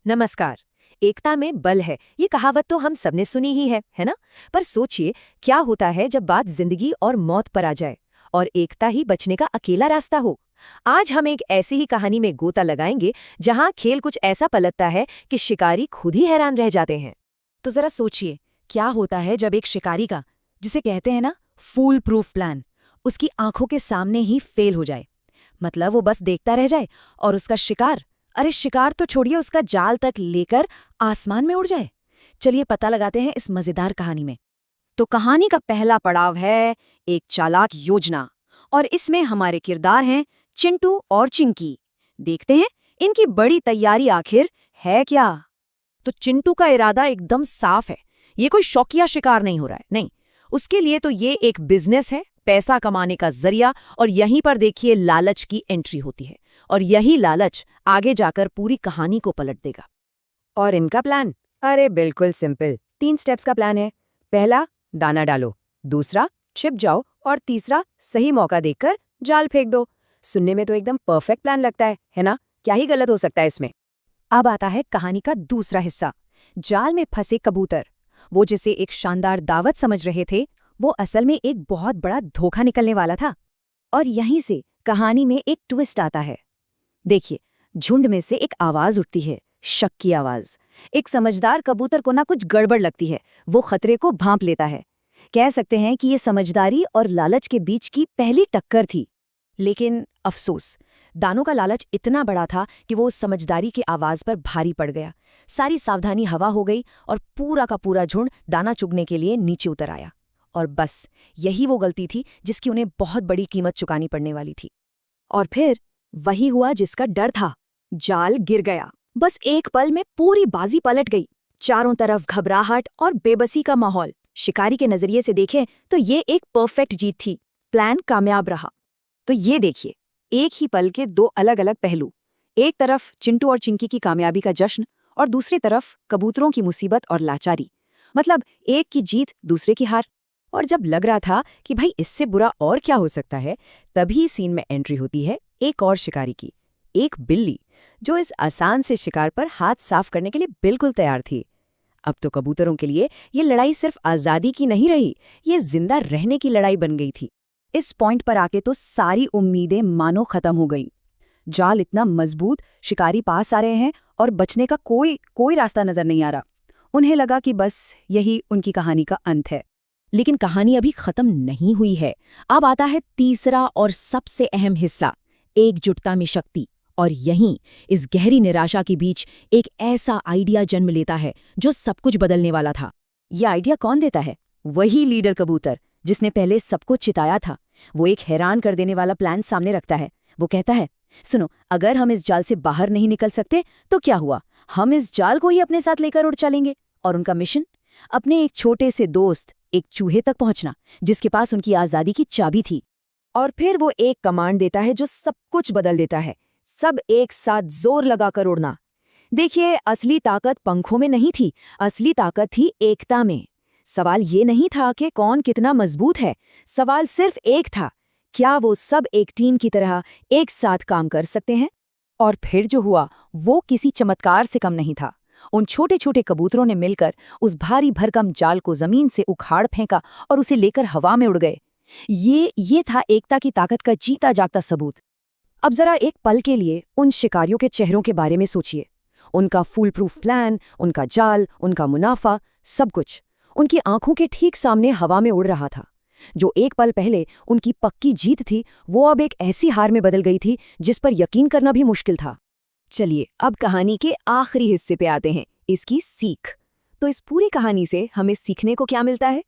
नमस्कार। एकता में बल है, ये कहावत तो हम सबने सुनी ही है ना? पर सोचिए, क्या होता है जब बात जिंदगी और मौत पर आ जाए और एकता ही बचने का अकेला रास्ता हो। आज हम एक ऐसी ही कहानी में गोता लगाएंगे जहां खेल कुछ ऐसा पलटता है कि शिकारी खुद ही हैरान रह जाते हैं। तो जरा सोचिए, क्या होता है जब एक शिकारी का, जिसे कहते हैं ना, फूल प्रूफ प्लान, उसकी आंखों के सामने ही फेल हो जाए। मतलब वो बस देखता रह जाए और उसका शिकार, अरे शिकार तो छोड़िए, उसका जाल तक लेकर आसमान में उड़ जाए। चलिए पता लगाते हैं इस मजेदार कहानी में। तो कहानी का पहला पड़ाव है एक चालाक योजना, और इसमें हमारे किरदार हैं चिंटू और चिंकी। देखते हैं इनकी बड़ी तैयारी आखिर है क्या। तो चिंटू का इरादा एकदम साफ है। ये कोई शौकिया शिकार नहीं हो रहा है, नहीं। उसके लिए तो ये एक बिजनेस है, पैसा कमाने का जरिया। और यहीं पर देखिए लालच की एंट्री होती है, और यही लालच आगे जाकर पूरी कहानी को पलट देगा। और इनका प्लान, अरे बिल्कुल सिंपल, 3 स्टेप्स का प्लान है। पहला, दाना डालो। दूसरा, छिप जाओ। और तीसरा, सही मौका देखकर जाल फेंक दो। सुनने में तो एकदम परफेक्ट प्लान लगता है ना? क्या ही गलत हो सकता है इसमें। अब आता है कहानी का दूसरा हिस्सा, जाल में फंसे कबूतर। वो जिसे एक शानदार दावत समझ रहे थे, वो असल में एक बहुत बड़ा धोखा निकलने वाला था। और यहीं से कहानी में एक ट्विस्ट आता है। देखिए, झुंड में से एक आवाज उठती है, शक की आवाज। एक समझदार कबूतर को ना कुछ गड़बड़ लगती है। वो खतरे को भांप लेता है। कह सकते हैं कि ये समझदारी और लालच के बीच की पहली टक्कर थी। लेकिन अफसोस, दानों का लालच इतना बड़ा था कि वो उस समझदारी की आवाज पर भारी पड़ गया। सारी सावधानी हवा हो गई और पूरा का पूरा झुंड दाना चुगने के लिए नीचे उतर आया। और बस यही वो गलती थी जिसकी उन्हें बहुत बड़ी कीमत चुकानी पड़ने वाली थी। और फिर वही हुआ जिसका डर था। जाल गिर गया। बस एक पल में पूरी बाजी पलट गई। चारों तरफ घबराहट और बेबसी का माहौल। शिकारी के नजरिए से देखें तो ये एक परफेक्ट जीत थी। प्लान कामयाब रहा। तो ये देखिए, एक ही पल के 2 अलग अलग पहलू। एक तरफ चिंटू और चिंकी की कामयाबी का जश्न, और दूसरी तरफ कबूतरों की मुसीबत और लाचारी। मतलब एक की जीत, दूसरे की हार। और जब लग रहा था कि भाई इससे बुरा और क्या हो सकता है, तभी सीन में एंट्री होती है एक और शिकारी की, एक बिल्ली, जो इस आसान से शिकार पर हाथ साफ करने के लिए बिल्कुल तैयार थी। अब तो कबूतरों के लिए ये लड़ाई सिर्फ आज़ादी की नहीं रही, ये जिंदा रहने की लड़ाई बन गई थी। इस पॉइंट पर आके तो सारी उम्मीदें मानो खत्म हो गईं। जाल इतना मजबूत, शिकारी पास आ रहे हैं और बचने का कोई रास्ता नजर नहीं आ रहा। उन्हें लगा कि बस यही उनकी कहानी का अंत है। लेकिन कहानी अभी खत्म नहीं हुई है। अब आता है तीसरा और सबसे अहम हिस्सा, एकजुटता में शक्ति। और यहीं इस गहरी निराशा के बीच एक ऐसा आइडिया जन्म लेता है जो सब कुछ बदलने वाला था। यह आइडिया कौन देता है? वही लीडर कबूतर, जिसने पहले सबको चिताया था। वो एक हैरान कर देने वाला प्लान सामने रखता है। वो कहता है, सुनो, अगर हम इस जाल से बाहर नहीं निकल सकते तो क्या हुआ, हम इस जाल को ही अपने साथ लेकर उड़ चलेंगे। और उनका मिशन, अपने एक छोटे से दोस्त, एक चूहे तक पहुंचना, जिसके पास उनकी आजादी की चाबी थी। और फिर वो एक कमांड देता है जो सब कुछ बदल देता है। सब एक साथ जोर लगाकर उड़ना। देखिए, असली ताकत पंखों में नहीं थी, असली ताकत थी एकता में। सवाल ये नहीं था कि कौन कितना मजबूत है, सवाल सिर्फ एक था, क्या वो सब एक टीम की तरह एक साथ काम कर सकते हैं। और फिर जो हुआ वो किसी चमत्कार से कम नहीं था। उन छोटे छोटे कबूतरों ने मिलकर उस भारी भरकम जाल को जमीन से उखाड़ फेंका और उसे लेकर हवा में उड़ गए। ये था एकता की ताकत का जीता जागता सबूत। अब जरा एक पल के लिए उन शिकारियों के चेहरों के बारे में सोचिए। उनका फूल प्रूफ प्लान, उनका जाल, उनका मुनाफा, सब कुछ उनकी आंखों के ठीक सामने हवा में उड़ रहा था। जो एक पल पहले उनकी पक्की जीत थी, वो अब एक ऐसी हार में बदल गई थी जिस पर यकीन करना भी मुश्किल था। चलिए अब कहानी के आखिरी हिस्से पे आते हैं, इसकी सीख। तो इस पूरी कहानी से हमें सीखने को क्या मिलता है?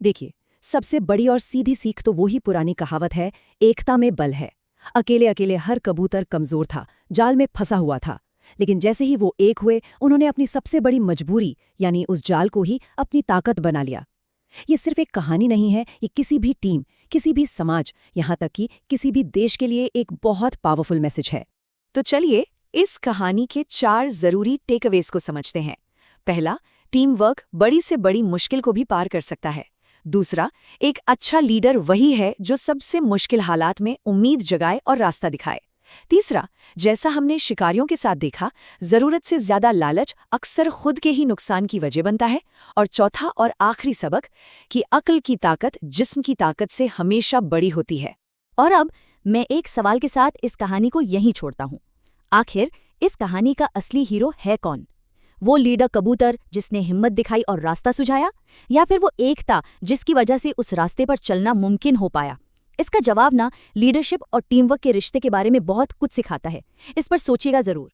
देखिए, सबसे बड़ी और सीधी सीख तो वही पुरानी कहावत है, एकता में बल है। अकेले अकेले हर कबूतर कमजोर था, जाल में फंसा हुआ था। लेकिन जैसे ही वो एक हुए, उन्होंने अपनी सबसे बड़ी मजबूरी यानी उस जाल को ही अपनी ताकत बना लिया। ये सिर्फ एक कहानी नहीं है, ये किसी भी टीम, किसी भी समाज, यहाँ तक कि किसी भी देश के लिए एक बहुत पावरफुल मैसेज है। तो चलिए इस कहानी के 4 जरूरी टेकअवेज को समझते हैं। पहला, टीम वर्क बड़ी से बड़ी मुश्किल को भी पार कर सकता है। दूसरा, एक अच्छा लीडर वही है जो सबसे मुश्किल हालात में उम्मीद जगाए और रास्ता दिखाए। तीसरा, जैसा हमने शिकारियों के साथ देखा, जरूरत से ज्यादा लालच अक्सर खुद के ही नुकसान की वजह बनता है। और चौथा और आखिरी सबक कि अक्ल की ताकत जिस्म की ताकत से हमेशा बड़ी होती है। और अब मैं एक सवाल के साथ इस कहानी को यहीं छोड़ता हूँ। आखिर इस कहानी का असली हीरो है कौन? वो लीडर कबूतर जिसने हिम्मत दिखाई और रास्ता सुझाया, या फिर वो एकता जिसकी वजह से उस रास्ते पर चलना मुमकिन हो पाया? इसका जवाब ना लीडरशिप और टीम वर्क के रिश्ते के बारे में बहुत कुछ सिखाता है। इस पर सोचिएगा जरूर।